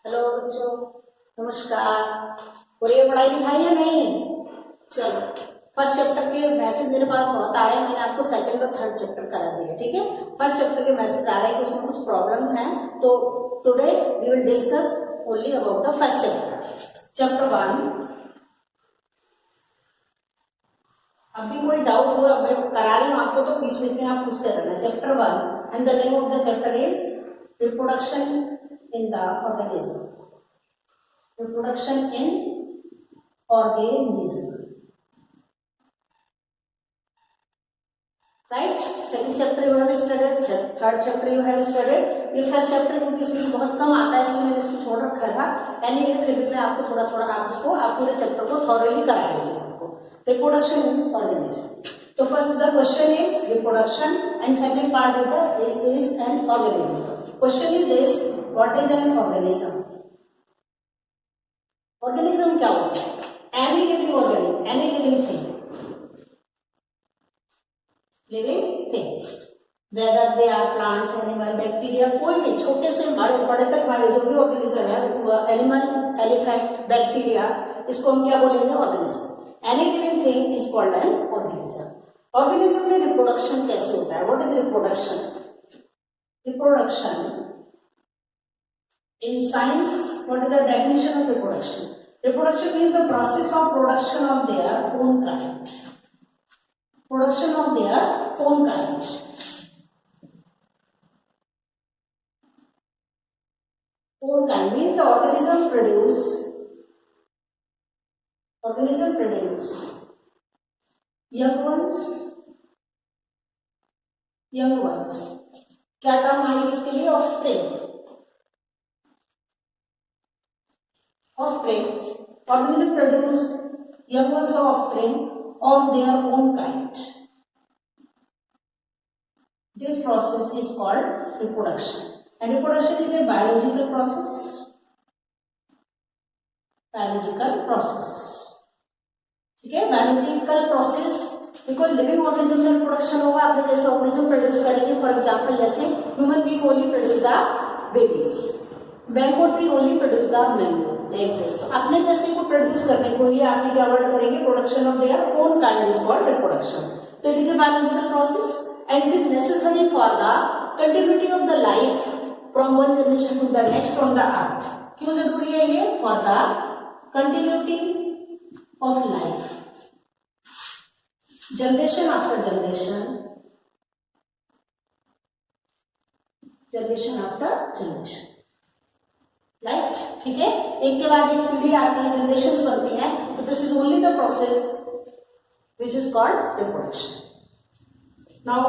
Hello बच्चों, नमस्कार। हो रही है पढ़ाई लिखाई या नहीं? चलो, फर्स्ट चैप्टर के मैसेज मेरे पास बहुत आ रहे हैं। मैंने आपको सेकंड और थर्ड चैप्टर करा दिया, ठीक है। फर्स्ट चैप्टर के मैसेज आ रहे हैं कि उसमें कुछ प्रॉब्लम्स हैं, तो today we will discuss only about the first chapter, chapter 1। अभी कोई डाउट हुआ, मैं करा रही हूँ आपको, तो बीच बीच में आप पूछते रहना। Chapter 1 and the name of the chapter is reproduction in the organism. Reproduction in organism, right? Second chapter you have studied, third chapter you have studied. ये first chapter क्योंकि इसमें से बहुत कम आता है, इसलिए मैंने इसको छोड़ रखा था। यानी कि फिर भी मैं आपको थोड़ा थोड़ा आप पूरे चैप्टर को थॉरली करा रही हूँ आपको। Reproduction in organism. तो first the question is reproduction and second part is an organism. Question is this: what is an organism? Organism क्या होता है? Any living organism, any living thing, living things, whether they are plants, animal, bacteria, कोई भी छोटे से बड़े तक वाले जो भी ऑर्गेनिज्म है, एनिमल, एलिफेंट, बैक्टीरिया, इसको हम क्या बोलेंगे? Organism. Any living thing is called an organism. Organism में रिप्रोडक्शन कैसे होता है? What is reproduction? Reproduction in science, what is the definition of reproduction? Reproduction is the process of production of their own kind. Production of their own kind. Own kind means the organism produce young ones. क्या term आएगी इसके लिए? Offspring. Offspring. Organism produce young ones of offspring of their own kind. This process is called reproduction. And reproduction is a biological process. ठीक है, biological process। Because living organism में reproduction होगा, आपने जैसे ऑर्गेनिज्म प्रोड्यूस करेंगे, for example जैसे human being only produce the babies, mango tree only produce the mango, like this. तो अपने जैसे को प्रोड्यूस करने को ही आपने क्या वर्ड करेंगे? Production of their own kind is called reproduction. तो it is a biological process and it is necessary for the continuity of the life from one generation to the next on the earth. क्यों जरूरी है ये? For the continuity of life, generation after generation, right, ठीक है। एक के बाद एक पीढ़ी आती है, जनरेशंस बनती हैं, तो this is only the process which is called reproduction. Now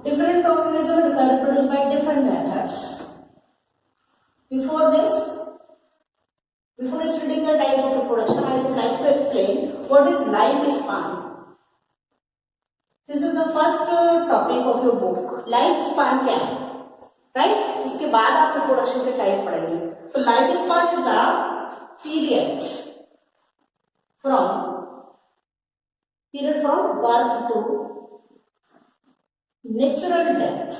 different organism reproduce by different methods. Before studying the type of reproduction, I would like to explain what is lifespan. This is the first topic of your book. Lifespan क्या है? Right, इसके बाद आप reproduction के type पढ़ेंगे। तो life span is the period from birth to natural death.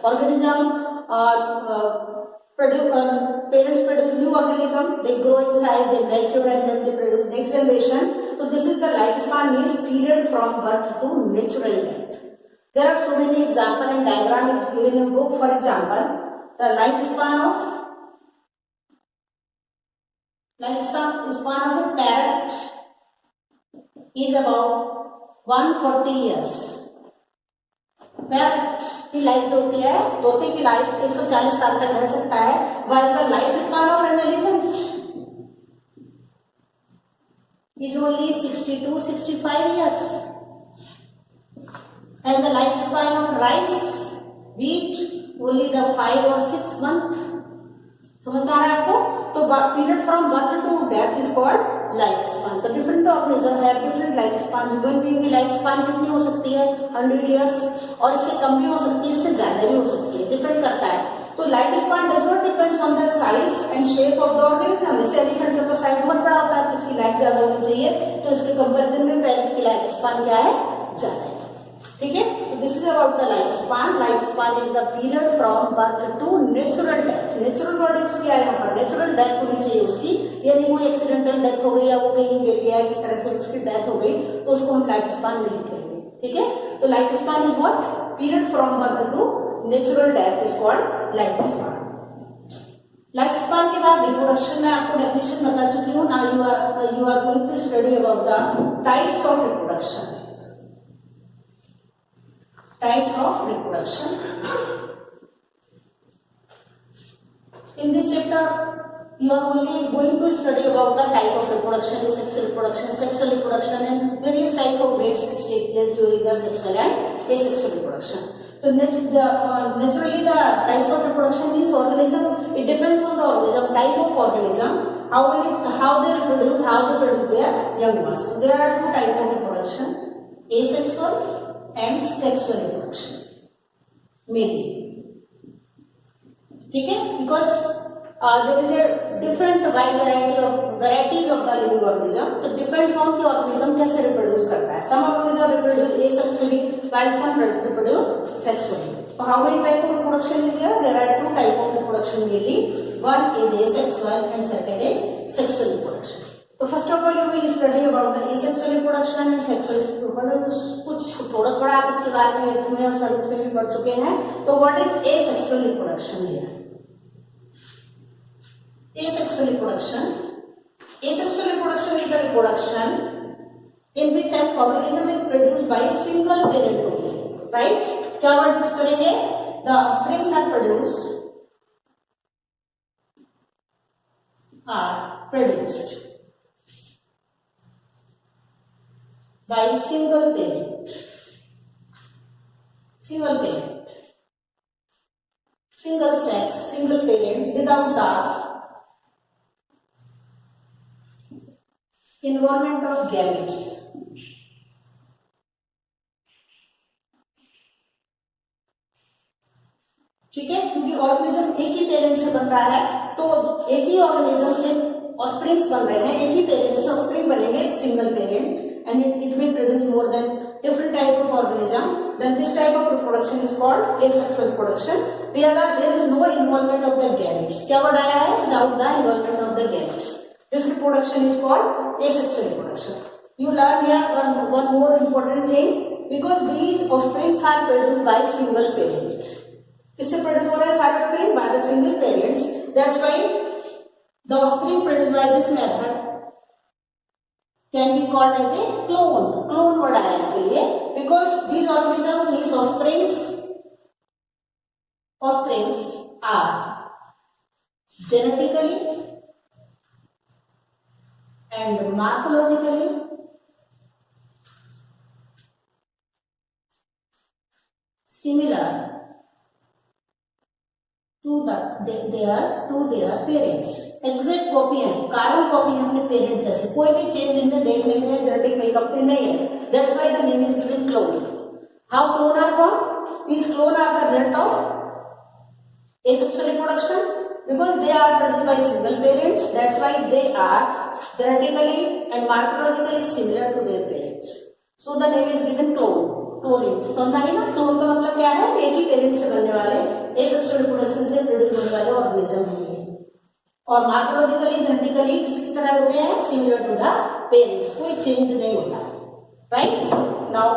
Organism parents produce new organism, they grow in size, they mature, and then they produce next generation. So this is the lifespan, means period from birth to natural death. There are so many example and diagram is given in book. For example, the lifespan of a parrot is about 140 years. Parrot की life जो होती है, तोते की life 140 साल तक रह सकता है, while the lifespan of an elephant is only 60 to 65 years, and the lifespan of rice, wheat, only the 5 or 6 months. समझ में आ रहा है आपको? तो period from birth to death is called life span. तो डिफरेंट ऑर्गेनिज्म है, different life span. Human being की life span कितनी हो सकती है? 100 years, और इससे कम भी हो सकती है, इससे ज्यादा भी हो सकती है, डिपेंड करता है। तो life span does not depends on the size and shape of the organism. जैसे एलिफेंट का तो साइज बहुत बड़ा होता है, तो इसकी लाइफ ज्यादा होनी चाहिए, तो इसके कंपेरिजन में पैरट की लाइफ स्पान क्या है? ज्यादा है। ठीक है, तो this is about the life span. Life span is the period from birth to natural death. Natural body उसकी है, यहाँ पर नेचुरल डेथ होनी चाहिए उसकी, यानी कोई एक्सीडेंटल डेथ हो गई या वो कहीं गिर गया इस तरह से उसकी डेथ हो गई तो उसको हम लाइफ स्पान नहीं कहेंगे. ठीक है, तो life span is what, period from birth to natural death is called life span. Life span के बाद रिप्रोडक्शन में आपको डेफिनेशन बता चुकी हूँ. Now you are going to study about the types of reproduction. Types of reproduction. In this chapter, you are only going to study about the type of reproduction, sexual reproduction, and various type of waves which take place during the sexual and asexual reproduction. So naturally, the types of reproduction means organism. It depends on the organism, type of organism, how they reproduce, how they produce their young ones. There are two types of reproduction: asexual and sexual reproduction mainly. ठीक है, because there is a different wide varieties of the living organism. So depends on कि organism कैसे reproduce करता है. Some organism reproduce asexually while some reproduce sexually. So how many type of reproduction is there? There are two type of reproduction mainly. One is asexual and second is sexual reproduction. तो first of all you will study about the asexual reproduction and sexual reproduction. कुछ थोड़ा आप इसके बारे में 8th में और 7th में भी पढ़ चुके हैं. तो what is asexual reproduction here? Asexual reproduction. Asexual reproduction is the reproduction in which an organism is produced by a single parent only. Right? क्या वर्ड यूज करेंगे? The offsprings are produced by single parent, single sex, single parent, without the involvement of gametes. ठीक है, क्योंकि organism एक ही parent से बन रहा है, तो एक ही ऑर्गेनिज्म से ऑस्प्रिंग्स बन रहे हैं, एक ही पेरेंट से ऑस्प्रिंग बनेंगे, single parent, and it may produce more than different type of organism. Then this type of reproduction is called asexual reproduction, where there is no involvement of the gametes. क्या word आया है? Without the involvement of the gametes. This reproduction is called asexual reproduction. You learn here one more important thing, because these offsprings are produced by single parent. किससे produce हो रहा है सारे offspring? By the single parents. That's why the offspring produced by this method can be called as a clone. Clone word आया इनके लिए, because these organisms, these offsprings are genetically and morphologically similar to their parents. Exact copy है, carbon copy है अपने parents जैसे, कोई भी change इनमें देखने में जेनेटिक मेकअप में नहीं है. That's why the name is given clone. How clone are form? Means clone are the result of asexual reproduction, because they are produced by single parents. That's why they are genetically and morphologically similar to their parents. So the name is given clone. Cloning समझ आई ना? Clone का मतलब क्या है? एक ही parent से बनने वाले, एसेक्सुअल रिप्रोडक्शन से प्रोड्यूस होने वाले ऑर्गेनिज्म है ये. और मॉर्फोलॉजिकली जेनेटिकली किसकी तरह होते हैं? सिमिलर टू द पेरेंट्स, कोई चेंज नहीं होता. Right? Now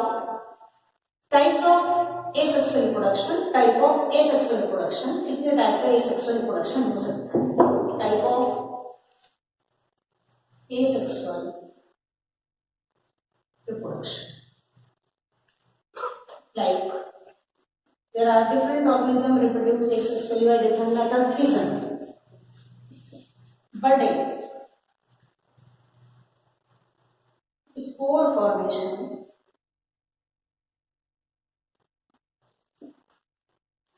types of asexual reproduction. Type of asexual reproduction, कितने टाइप का एसेक्सुअल रिप्रोडक्शन हो सकता है? Type of asexual reproduction. Like there are different organisms reproduce asexually by different method: fission, budding, spore formation,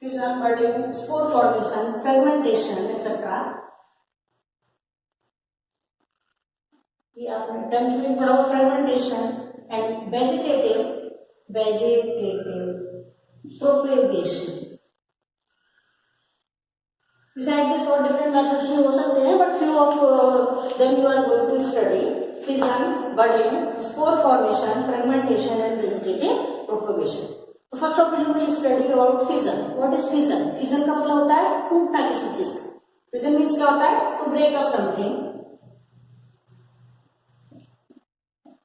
fission, budding, spore formation, fragmentation, etc. ये आपने 10th में पढ़ा fragmentation and vegetative propagation. Besides this, और different methods में हो सकते हैं, but few of them you are going to study: fission, budding, spore formation, fragmentation and vegetative propagation. तो first of all we study about fission. What is fission? Fission का मतलब होता है टूटना किसी चीज का. फिजन मीन्स क्या होता है? टू ब्रेक अप समथिंग,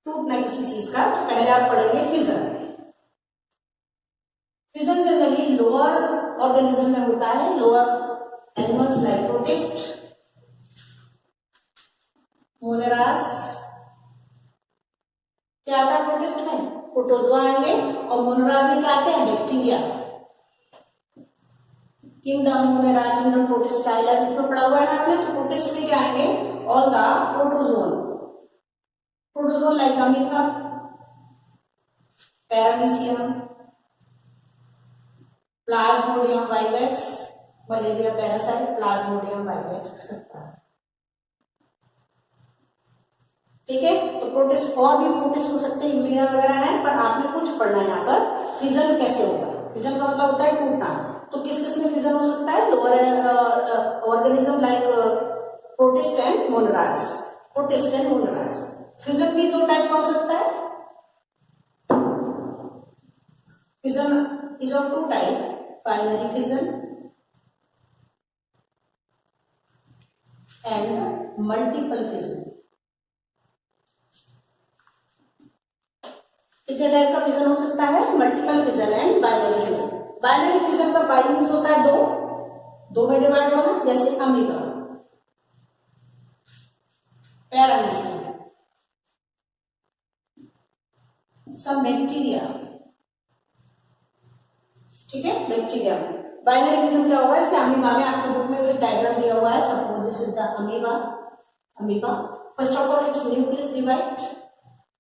टूटना किसी चीज का. पहले आप पढ़ेंगे fission. Fission generally lower organism में होता है. Lower animals like protist, moneras. क्या आता है प्रोटिस्ट में? प्रोटोजोआ आएंगे. और मोनेरास में क्या आते हैं? बैक्टीरिया. किंगडम मोनेरा, किंगडम प्रोटिस्टाइला इसमें पढ़ा हुआ है ना आपने. तो प्रोटिस्ट में क्या आएंगे? All the protozoan. Protozoan like amoeba, paramecium, Plasmodium vivax, malaria parasite, Plasmodium vivax etcetera. ठीक है. तो प्रोटिस्ट और भी प्रोटिस्ट हो सकते हैं, यूरिया वगैरह है, पर आपने कुछ पढ़ना है यहाँ पर. फिजन कैसे होगा? फिजन का मतलब होता है टूटना. तो किस किस में फिजन हो सकता है? Lower organism like protist and moneras. Protist and moneras. Fission भी दो टाइप का हो सकता है. Fission is of two type, binary fission and multiple fission. कितने टाइप का फिजन हो सकता है? Multiple fission and binary fission. Binary fission का बाई मीन्स होता है दो में डिवाइड होना, जैसे अमीबा, पैरामीशियम, सब बैक्टीरिया. ठीक है. बैक्टीरिया में बाइनरी फिजन क्या होगा? जैसे अमीबा में आपके बुक में भी डायग्राम दिया हुआ है. Suppose this is the amoeba. First of all it's nucleus divide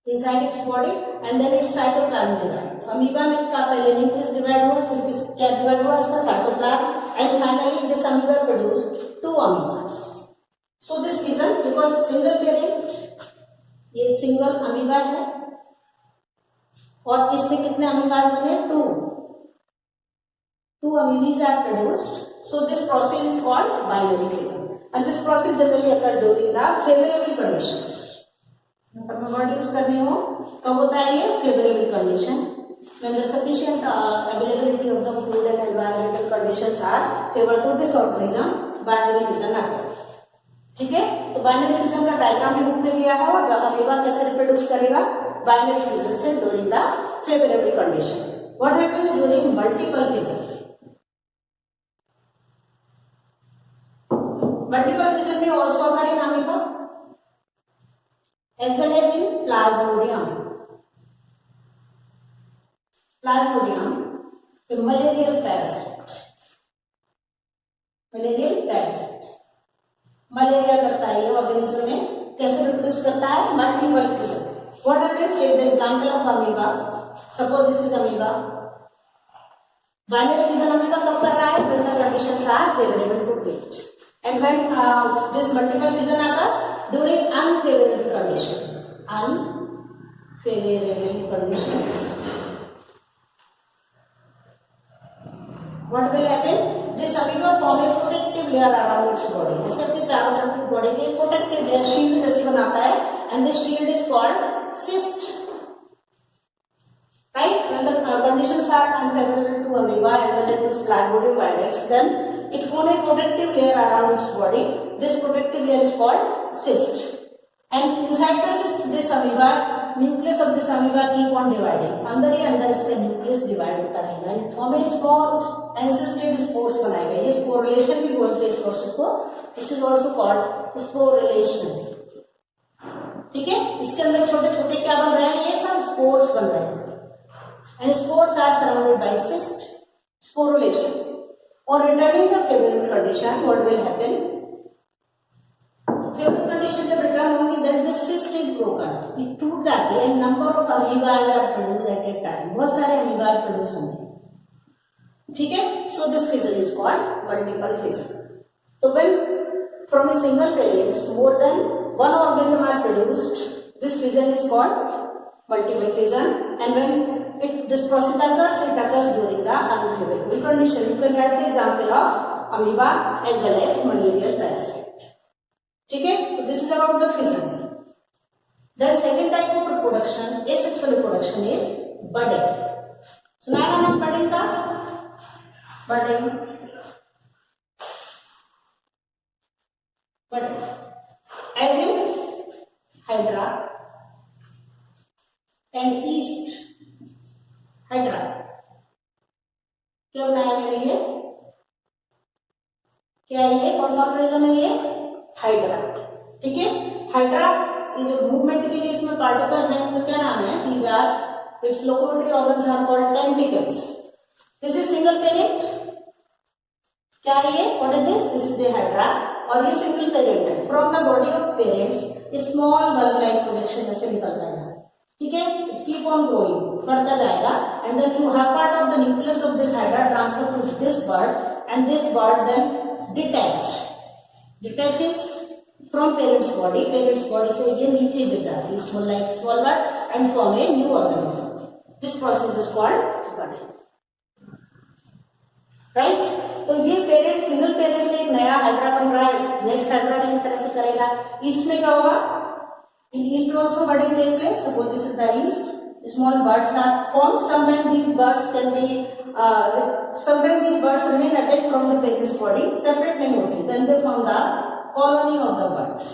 inside its body and then its cytoplasm divide. तो अमीबा में का पहले न्यूक्लियस डिवाइड हुआ, फिर क्या डिवाइड हुआ? इसका cytoplasm and finally this amoeba produce two amoebas. So this fission because single parent, ये सिंगल अमीबा है और इससे कितने अमीबास बने? Two amoebae are produced. So this process is called binary fission and this process generally occur during the favourable conditions. Word use करनी हो कब होता है ये? Favourable condition. when the sufficient availability of the food and environmental conditions are favor to this organism, binary fission आता है. ठीक है. तो बाइनरी फिजन का डायग्राम भी बुक में दिया है. और अमीबा कैसे रिप्रोड्यूस करेगा? बाइनरी फिजन से during the favourable condition. What happens during multiple fission? Multiple fission में also occur in amoeba as well as in Plasmodium. Plasmodium, a malarial parasite. Malarial parasite. Malaria करता है ये organism में. कैसे reproduce करता है? Multiple fission. What happens? Take the example of amoeba. Suppose this is amoeba. Binary fission amoeba कब कर रहा है? When the conditions are favorable to it. And when this multiple fission occurs during unfavorable conditions. What will happen? This amoeba form a protective layer around its body. ऐसे अपने चारों तरफ की body के प्रोटेक्टिव लेयर, शील्ड जैसी बनाता है. And this shield is called cyst. Right? When the conditions are unfavorable to amoeba and well as this Plasmodium vivax, then it forms a protective layer around its body. This protective layer is called cyst. And inside the cyst, this amoeba, nucleus of this amoeba keep on dividing. अंदर ही अंदर इसका nucleus divide होता रहेगा. And form a small encysted spores बनाएगा. ये sporulation भी बोलते हैं इस process को. This is also called sporulation. ठीक है. इसके अंदर छोटे छोटे क्या बन रहे हैं? ये सब spores बन रहे हैं. And spores are surrounded by cyst. Sporulation. Or returning the favorable condition, what will happen? Favorable condition जब return होगी, then the cyst is broken. ये टूट जाती है. Number of amoeba are produced at a time. बहुत सारे amoeba produce होंगे. ठीक है. So this fission is called multiple fission. So when from a single parent more than one organism are produced, this fission is called multiple fission. And when this process occurs, it occurs during the unfavorable condition. You can write the example of amoeba as well as malarial parasite. ठीक है. तो this is about the fission. Then second type of reproduction, asexual reproduction, is budding. सुना ना नाम budding का, budding budding as in hydra and yeast hydra. क्या बनाया मैंने ये, क्या है ये, कौन सा ऑर्गेनिज्म है ये, हाइड्रा। ठीक है, हाइड्रा ये जो मूवमेंट के लिए इसमें पार्टिकल है तो क्या नाम है, these are its locomotory organs are called tentacles. This is single parent, क्या है ये, what is this is a hydra और ये सिंगल पेरेंट है। From the body of parents small bulb like projection ऐसे निकलता है। ठीक है, कीप ऑन ग्रोइंग, बढ़ता जाएगा and then you have part of the nucleus of this hydra transfer to this bud and this bud then detaches from parents body से ये नीचे गिर जाती है small bud and form a new organism. This process is called budding. Right? तो ये parent single parent से एक नया हाइड्रा बन रहा है, नेक्स्ट हाइड्रा भी इस तरह से करेगा। ईस्ट में क्या होगा, इन east also budding take place. Suppose this is the east, small buds are formed. Sometimes these buds can be sometimes these buds remain attached from the parent's body, separate नहीं होती, then they form the colony of the bud.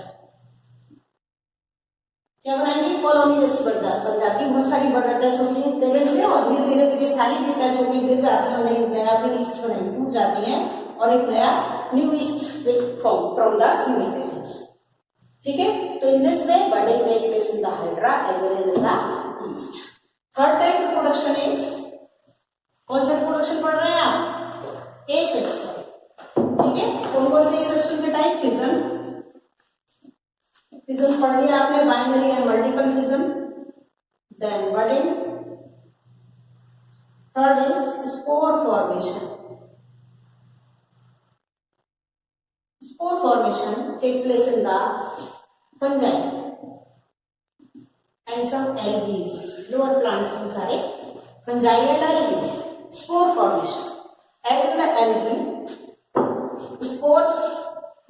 क्या बनाएंगे, colony जैसी बन जाती है, बहुत सारी बर्ड अटैच होती है पेरेंट्स से और धीरे धीरे धीरे सारी अटैच होकर गिर जाती है, नई नया फिर ईस्ट बनाएंगे, टूट जाती है और एक नया new yeast will form from the single parents. ठीक है, तो in this way budding take place in the hydra as well as in the yeast. Third type reproduction is, कौन सा रिप्रोडक्शन पढ़ रहे हैं आप, ए सेक्सुअल। ठीक है, कौन कौन से ए सेक्सुअल के टाइप, फिजन, फिजन पढ़ लिया आपने, binary and multiple fission, then budding. Third is spore formation. Spore formation take place in the fungi and some algae, lower plants में सारे fungi and algae. Spore formation. As in the algae, spores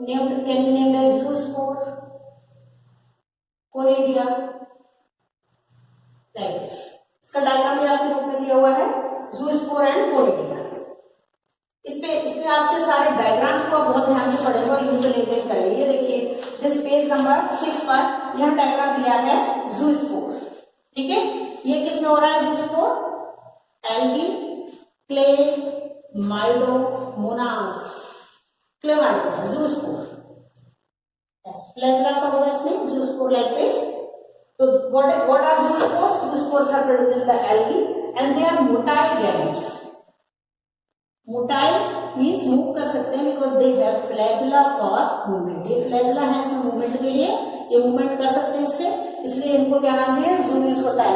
named can be named as zoospore, conidia, like this. इसका diagram भी आपके book में दिया हुआ है, zoospore and conidia. इसमें आपके सारे डायग्राम्स को आप बहुत ध्यान से पढ़ेंगे और इनको लेबलिंग करेंगे। ये देखिए, दिस पेज नंबर 6 पर यह डायग्राम दिया है zoospore। ठीक है, ये किसमें हो रहा है zoospore, algae, Chlamydomonas, Chlamydomonas, zoospore. Flagella सब होगा इसमें, जूस्पोर लाइक दिस। तो what are zoospores? Zoospores are produced in the algae and they are motile gametes. Motile means move कर सकते हैं because they have flagella for movement. ये flagella है इसमें मूवमेंट के लिए, ये मूवमेंट कर सकते हैं इससे, इसलिए इनको क्या नाम दिया, zoo यूज होता है,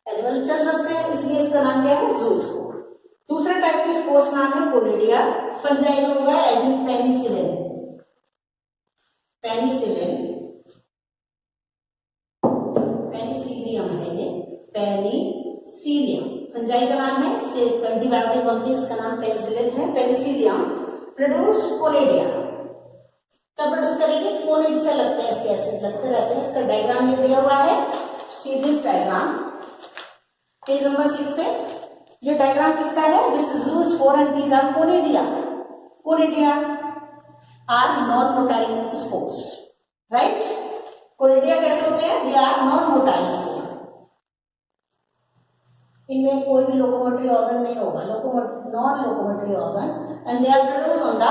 एनिमल चल सकते हैं, इसलिए इसका नाम क्या है, जूस्पोर। दूसरा टाइप के स्पोर्स नाम है कोनिडिया, फंजाई में होगा as in penicillin, penicillin, penicillium है ये, पेनिसिलियम फंजाई का नाम है, से एंटीबायोटिक बनती है, इसका नाम पेनिसिलिन है। पेनिसिलियम प्रोड्यूस कोनिडिया, कब प्रोड्यूस करेंगे, कोनिड से लगते हैं इसके एसिड, लगते रहते हैं। इसका डायग्राम ये दिया हुआ है, see this diagram page number 6 पे। ये डायग्राम किसका है, this is zoospore and these are conidia. Conidia are non motile spores, right. Conidia कैसे होते हैं, they are non motile spore, इनमें कोई भी लोकोमोटरी ऑर्गन नहीं होगा, non locomotory organ, and they are produce on the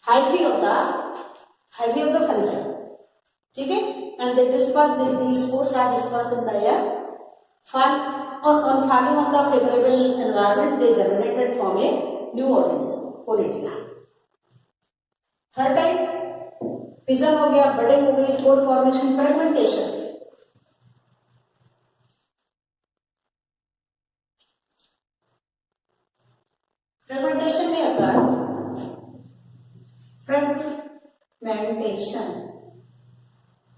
hyphae of the fungi. ठीक है, and they disperse, these spores are dispersed in the air. On falling on the favorable environment, they germinate and form a new organism, conidia. Third type fission हो गया, budding हो गई, spore formation, fragmentation. Fragmentation में अगर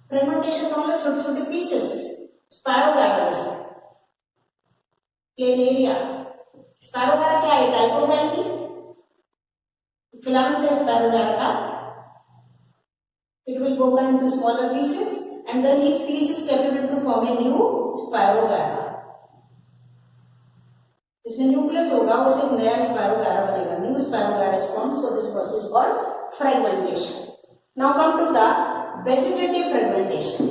fragmentation का मतलब छोटे छोटे पीसेस, स्पायरोगारा जैसे, प्लेनेरिया। स्पायरोगारा क्या है, टाइप ऑफ एल्गी, फिलामेंट है स्पायरोगारा का। It will broken into smaller pieces and then each piece is capable to form a new spirogara. इसमें न्यूक्लियस होगा, उससे एक नया स्पायरोगायरा बनेगा, new spirogyra is formed, so this process called fragmentation. Now come to the vegetative fragmentation.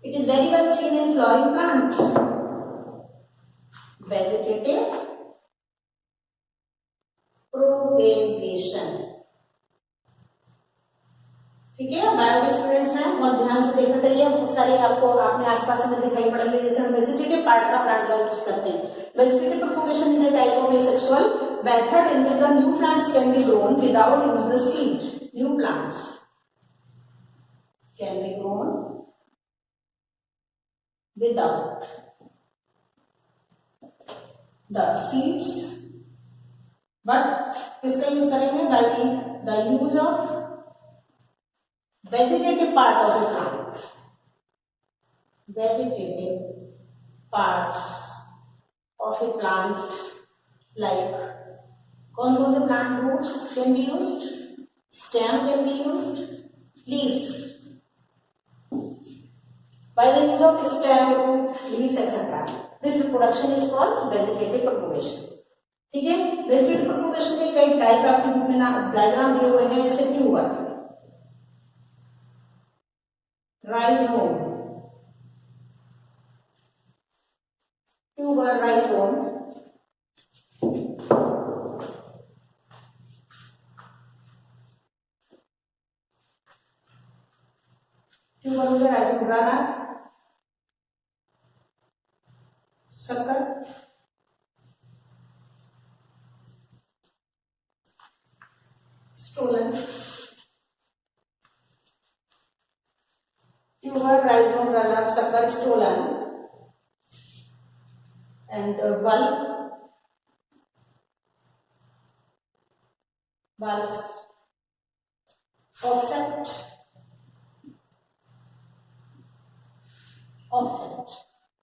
It is very well seen in flowering plants. Vegetative propagation. ठीक है, bio के students हैं, बहुत ध्यान से देखा करिए, बहुत सारे आपको अपने आसपास में दिखाई पड़ेंगे. जैसे हम वेजिटेटिव पार्ट का प्लांट का यूज करते हैं. Vegetative propagation is a type of asexual method in which the new plants can be grown without use the seed. New plants can be grown without the seeds, but किसका use करेंगे? by the use of vegetative part of the plant. Vegetative parts of a plant like कौन कौन से plant roots can be used, stem can be used, leaves. By the use of stem, root, leaves, etc. This reproduction is called vegetative propagation. ठीक है, vegetative propagation के कई type आपकी book में diagram दिए हुए हैं. जैसे tuber, rhizome, tuber, rhizome, tuber हो गया, rhizome, runner, sucker, stolon. Tuber, rhizome, runner, sucker, stolon and bulbs, offset,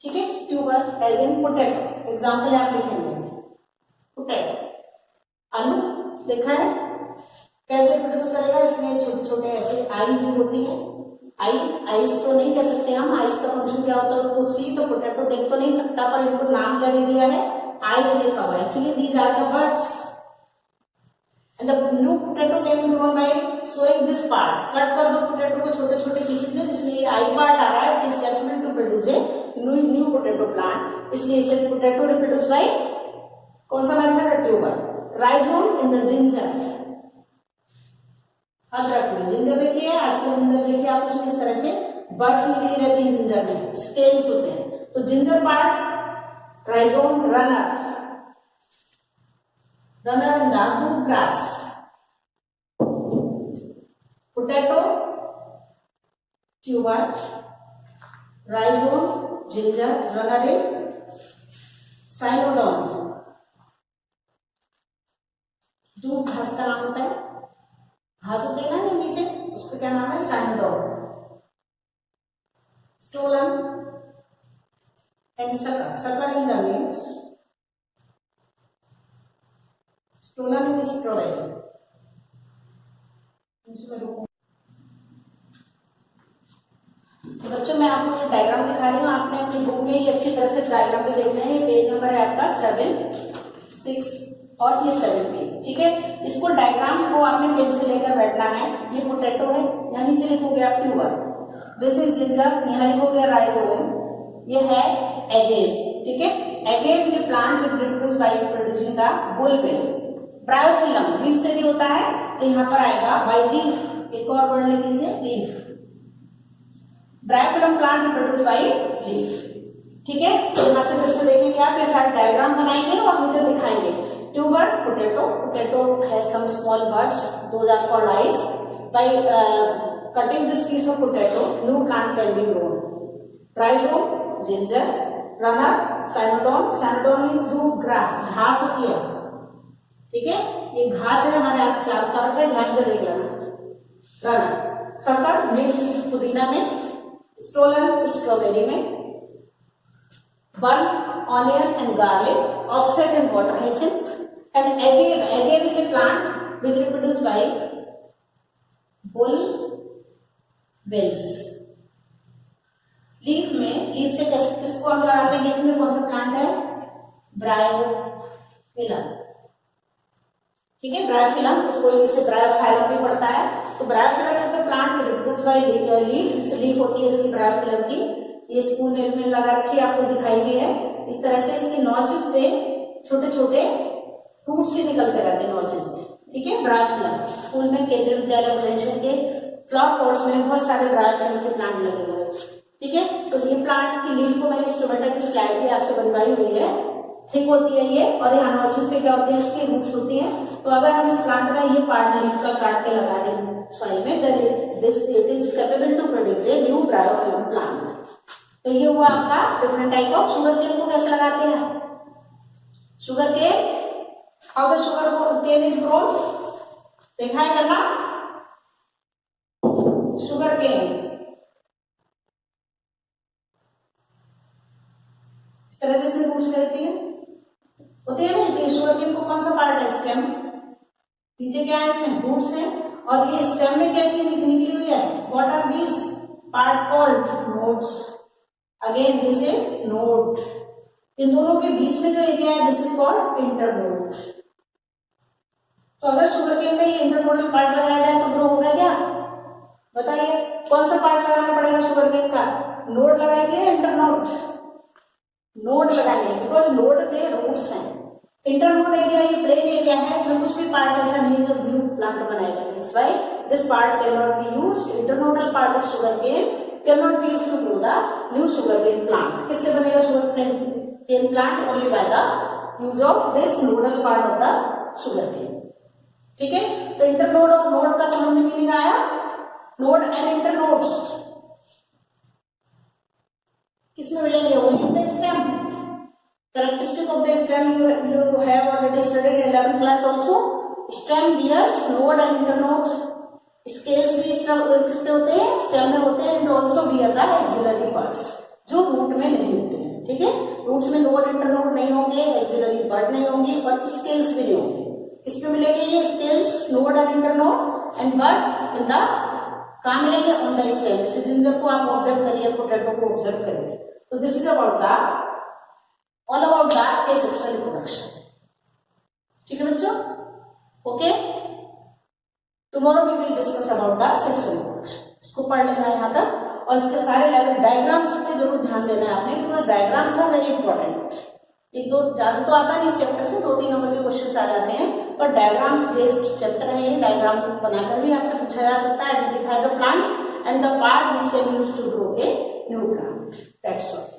ठीक है. Tuber as in potato, example आप लिखेंगे. पोटैटो, आलू देखा है कैसे प्रोड्यूस करेगा. इसमें छोटे छोटे ऐसे आईज होती है. आइस तो नहीं कह सकते हम, आइस का फंक्शन क्या होता है उसको सी, तो पोटैटो देख तो नहीं सकता, पर इनको नाम क्या दे दिया है, आइस लिखा हुआ है. Actually these are the buds and the new potato can be grown by sowing this part. Cut कर दो पोटैटो को छोटे छोटे पीसेस में, जिसमें ये आई पार्ट आ रहा है, it is capable to produce a new potato plant. इसलिए इसे पोटैटो रिप्रोड्यूस बाय कौन सा मेथड है, tuber. Rhizome in the ginger, अदरक में जिंजर देखिए, आजकल जिंजर देखिए आप, उसमें इस तरह से बर्ड्स निकली रहती है जिंजर में, स्टेल्स होते हैं. तो ginger part, rhizome, runner in the doob grass, potato, tuber, rhizome, ginger, runner in Cynodon. दूब घास का नाम होता है, घास होते हैं ना नीचे, उसका क्या नाम है, cynodon. Stolon and sucker, sucker in the leaves, stolon in strawberry. बच्चों मैं आपको ये डायग्राम दिखा रही हूँ, आपने अपनी बुक में ही अच्छी तरह से डायग्राम भी देखना है. ये पेज नंबर है आपका 7, 6 और ये 7 पेज. ठीक है, इसको डायग्राम्स को आपने पेन से लेकर बैठना है. ये पोटैटो है, यहाँ नीचे लिखोगे आप ट्यूबर, दिस इज जिंजर, यहाँ लिखोगे राइजोम, ये है एगेव. ठीक है, agave is a plant which reproduce by producing the बुलबिल. Bryophyllum leaf से भी होता है, तो यहाँ पर आएगा बाय लीफ. एक और वर्ड लिख लीजिए, leaf. Bryophyllum plant produce by leaf. ठीक है, तो यहाँ से फिर से देखेंगे आप, ये सारे डायग्राम बनाएंगे और मुझे दिखाएंगे. Tuber, potato has some small buds, those are called eyes. By cutting this piece of potato, new plant can be grown. Rhizome, ginger, runner, cynodon is दूब grass, घास होती है. ठीक है, ये घास है हमारे आप चारों तरफ है, ध्यान से देख लेना. रनर, सक्कर मिर्च पुदीना में, स्टोलन स्ट्रॉबेरी में, bulb, onion and garlic, offset and water hyacinth, and agave is a plant which reproduced by bulbils. Leaf में, लीफ से किसको हम लगाते हैं, लीफ में कौन सा प्लांट है, ब्रायोफिलम, ठीक है। ब्रायोफिलम, तो कोई इसे ब्रायोफाइलम भी पढ़ता है। तो bryophyllum is the plant reproduce by leaf, इस लीफ होती है इसकी ब्रायोफिलम की। ये स्पून में लगा रखी है, आपको दिखाई भी है। इस तरह से इसकी नॉचेस पे छोटे छोटे रूट से निकलते रहते हैं नॉचेस में, ठीक है। ब्रायोफिलम स्कूल में, केंद्रीय विद्यालय बुलंदशहर के फ्लावर पॉट्स में बहुत सारे ब्रायोफिलम के प्लांट लगे हुए हैं, ठीक है। तो ये प्लांट की लीफ को मैंने इस टोमेटो की स्लाइड भी आपसे बनवाई हुई है। थिक होती है ये, और यहाँ नॉचेस पे क्या होती है, इसकी रूट्स होती हैं। तो अगर हम इस प्लांट का ये पार्ट लीफ का काट के लगा दें सॉइल में, then it is capable to produce a new bryophyllum plant. तो ये हुआ आपका different type of. Sugar cane को कैसे लगाते हैं? Sugar cane, how the sugar cane is grown, देखा है करना। शुगर केन इस तरह से इसमें रूट्स रहती है, होती है ना। शुगर केन को कौन सा पार्ट है? स्टेम, नीचे क्या है इसमें? रूट्स है। और ये स्टेम में क्या चीज निकली हुई है? What are these part called? Nodes. Again this is node. इन दोनों के बीच में जो एरिया है दिस इज कॉल्ड इंटरनोड। तो अगर शुगर केन में ये इंटरनोडल पार्ट लगाया जाए तो ग्रो होगा क्या? बताइए, कौन सा पार्ट लगाना पड़ेगा शुगर केन का? नोड लगाएंगे या इंटरनोड? नोड लगाएंगे, बिकॉज नोड पे रूट्स हैं। इंटरनोड एरिया ये प्लेन एरिया है, इसमें कुछ भी पार्ट ऐसा नहीं है जो न्यू प्लांट बनाएगा। That's why this part can not be used. Internodal part of sugar cane can not be used to grow the new sugar cane plant. किससे बनेगा sugar cane plant? Only by the use of this nodal part of the sugar केन, ठीक है। तो internode और node का समझ में meaning आया? नोड एंड इंटरनोड्स किसमें मिलेंगे? Only in the stem. Characteristic of the stem you have already studied in 11th class also. Stem bears node and internodes. Scales भी किस पे होते हैं? स्टेम में होते हैं। and also bear the axillary parts, जो रूट में नहीं होते हैं, ठीक है। रूट्स में नोड इंटरनोड नहीं होंगे, एक्सिलरी पार्ट नहीं होंगे, और स्केल्स भी नहीं होंगे। किस पे मिलेंगे ये scales? Node and internode and but in the कहाँ मिलेंगे? On the stem. इस जिंजर को आप ऑब्जर्व करिए, पोटैटो को ऑब्जर्व करिए। तो this is about the all about that asexual reproduction, ठीक है बच्चों? Okay, tomorrow we will discuss about the sexual reproduction. इसको पढ़ लेना है यहाँ तक, और इसके सारे लेवल डायग्राम्स पे जरूर ध्यान देना है आपने, क्योंकि डायग्राम्स आर वेरी इंपॉर्टेंट। एक दो ज्यादा तो आता नहीं इस चैप्टर से, 2-3 नंबर के क्वेश्चन आ जाते हैं, पर डायग्राम्स बेस्ड चैप्टर है ये। डायग्राम बनाकर भी आपसे पूछा जा सकता है। Identify the plant and the part which can use to grow a new plant, that's all.